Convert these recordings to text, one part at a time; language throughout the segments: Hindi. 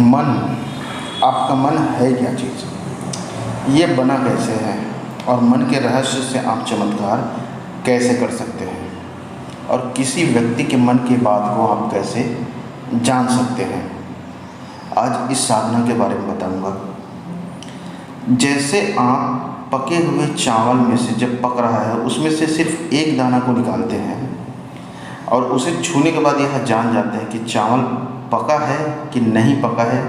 मन, आपका मन है क्या चीज़, ये बना कैसे है और मन के रहस्य से आप चमत्कार कैसे कर सकते हैं और किसी व्यक्ति के मन की बात को आप कैसे जान सकते हैं, आज इस साधना के बारे में बताऊंगा। जैसे आप पके हुए चावल में से जब पक रहा है उसमें से सिर्फ एक दाना को निकालते हैं और उसे छूने के बाद यह जान जाते हैं कि चावल पका है कि नहीं पका है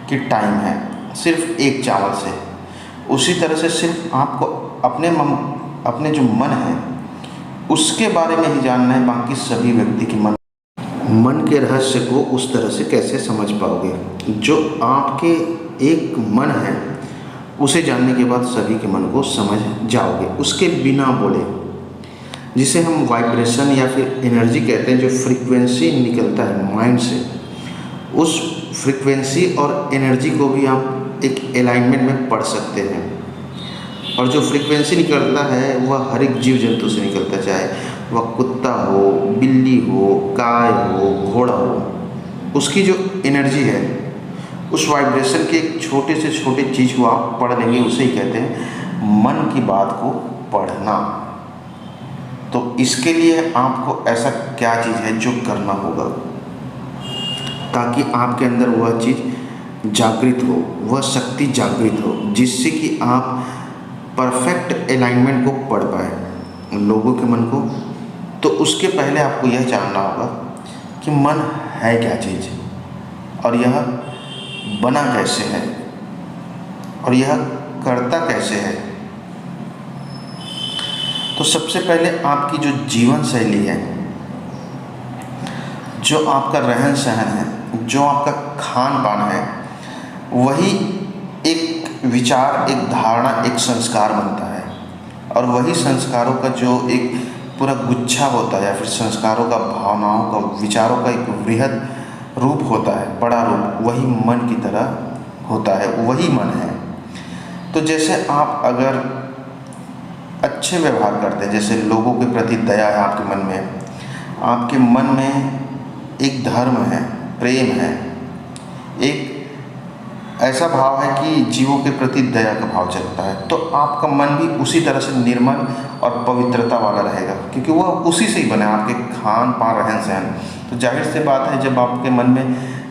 कि टाइम है, सिर्फ एक चावल से। उसी तरह से सिर्फ आपको अपने जो मन है उसके बारे में ही जानना है, बाकी सभी व्यक्ति के मन के रहस्य को उस तरह से कैसे समझ पाओगे। जो आपके एक मन है उसे जानने के बाद सभी के मन को समझ जाओगे, उसके बिना बोले, जिसे हम वाइब्रेशन या फिर एनर्जी कहते हैं। जो फ्रीक्वेंसी निकलता है माइंड से, उस फ्रीक्वेंसी और एनर्जी को भी आप एक अलाइनमेंट में पढ़ सकते हैं। और जो फ्रीक्वेंसी निकलता है वह हर एक जीव जंतु से निकलता है, चाहे वह कुत्ता हो, बिल्ली हो, गाय हो, घोड़ा हो। उसकी जो एनर्जी है, उस वाइब्रेशन के एक छोटे से छोटे चीज़ को आप पढ़ लेंगे, उसे ही कहते हैं मन की बात को पढ़ना। तो इसके लिए आपको ऐसा क्या चीज़ है जो करना होगा ताकि आपके अंदर वह चीज़ जागृत हो, वह शक्ति जागृत हो, जिससे कि आप परफेक्ट अलाइनमेंट को पढ़ पाए लोगों के मन को। तो उसके पहले आपको यह जानना होगा कि मन है क्या चीज़ और यह बना कैसे है और यह करता कैसे है। तो सबसे पहले आपकी जो जीवन शैली है, जो आपका रहन सहन है, जो आपका खान पान है, वही एक विचार, एक धारणा, एक संस्कार बनता है। और वही संस्कारों का जो एक पूरा गुच्छा होता है या फिर संस्कारों का, भावनाओं का, विचारों का एक वृहद रूप होता है, बड़ा रूप, वही मन की तरह होता है, वही मन है। तो जैसे आप अगर अच्छे व्यवहार करते हैं, जैसे लोगों के प्रति दया है आपके मन में, आपके मन में एक धर्म है, प्रेम है, एक ऐसा भाव है कि जीवों के प्रति दया का भाव चलता है, तो आपका मन भी उसी तरह से निर्मल और पवित्रता वाला रहेगा, क्योंकि वह उसी से ही बना है, आपके खान पान, रहन सहन। तो जाहिर सी बात है, जब आपके मन में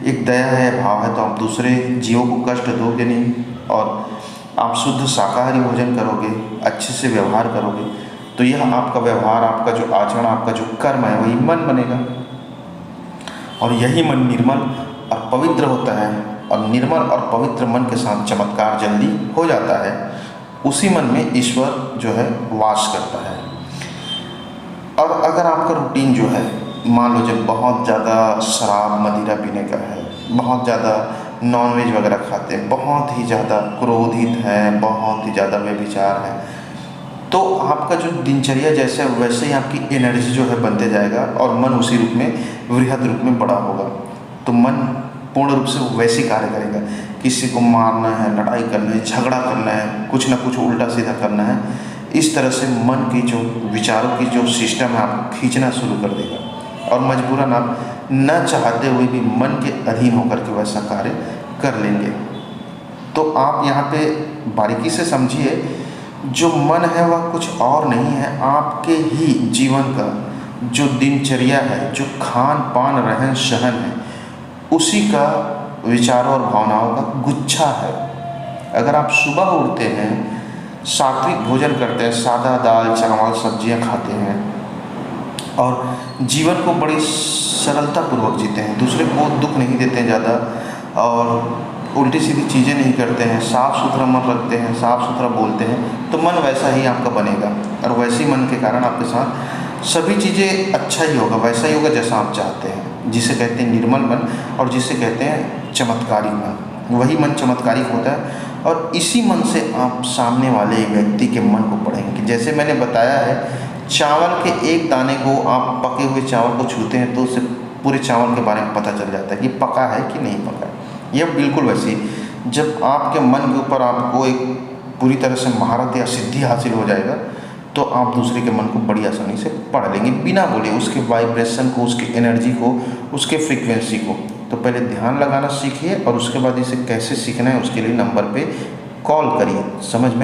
एक दया है, भाव है, तो आप दूसरे जीवों को कष्ट दोगे नहीं और आप शुद्ध शाकाहारी भोजन करोगे, अच्छे से व्यवहार करोगे। तो यह आपका व्यवहार, आपका जो आचरण, आपका जो कर्म है, वही मन बनेगा। और यही मन निर्मल और पवित्र होता है, और निर्मल और पवित्र मन के साथ चमत्कार जल्दी हो जाता है। उसी मन में ईश्वर जो है वास करता है। और अगर आपका रूटीन जो है, मान लो जब बहुत ज़्यादा शराब मदिरा पीने का है, बहुत ज़्यादा नॉनवेज वगैरह खाते हैं, बहुत ही ज़्यादा क्रोधित है, बहुत ही ज़्यादा व्यभिचार है, तो आपका जो दिनचर्या जैसे वैसे ही आपकी एनर्जी जो है बनते जाएगा और मन उसी रूप में, वृहद रूप में बड़ा होगा। तो मन पूर्ण रूप से वैसे कार्य करेगा। किसी को मारना है, लड़ाई करना है, झगड़ा करना है, कुछ ना कुछ उल्टा सीधा करना है, इस तरह से मन की जो विचारों की जो सिस्टम है आपको खींचना शुरू कर देगा और मजबूरन आप न चाहते हुए भी मन के अधीन होकर के वैसा कार्य कर लेंगे। तो आप यहाँ पे बारीकी से समझिए, जो मन है वह कुछ और नहीं है, आपके ही जीवन का जो दिनचर्या है, जो खान पान, रहन सहन है, उसी का विचारों और भावनाओं का गुच्छा है। अगर आप सुबह उठते हैं, सात्विक भोजन करते हैं, सादा दाल चावल सब्जियां खाते हैं और जीवन को बड़ी सरलतापूर्वक जीते हैं, दूसरे को दुख नहीं देते हैं ज़्यादा और उल्टी सीधी चीज़ें नहीं करते हैं, साफ़ सुथरा मन रखते हैं, साफ़ सुथरा बोलते हैं, तो मन वैसा ही आपका बनेगा। और वैसे ही मन के कारण आपके साथ सभी चीज़ें अच्छा ही होगा, वैसा ही होगा जैसा आप चाहते हैं, जिसे कहते हैं निर्मल मन और जिसे कहते हैं चमत्कारी मन। वही मन चमत्कारिक होता है और इसी मन से आप सामने वाले व्यक्ति के मन को पढ़ेंगे। जैसे मैंने बताया है, चावल के एक दाने को, आप पके हुए चावल को छूते हैं तो उससे पूरे चावल के बारे में पता चल जाता है कि पका है कि नहीं पका है। यह बिल्कुल वैसे ही जब आपके मन के ऊपर आपको एक पूरी तरह से महारत या सिद्धि हासिल हो जाएगा, तो आप दूसरे के मन को बड़ी आसानी से पढ़ लेंगे बिना बोले, उसके वाइब्रेशन को, उसकी एनर्जी को, उसके फ्रीक्वेंसी को। तो पहले ध्यान लगाना सीखिए और उसके बाद इसे कैसे सीखना है उसके लिए नंबर पे कॉल करिए। समझ में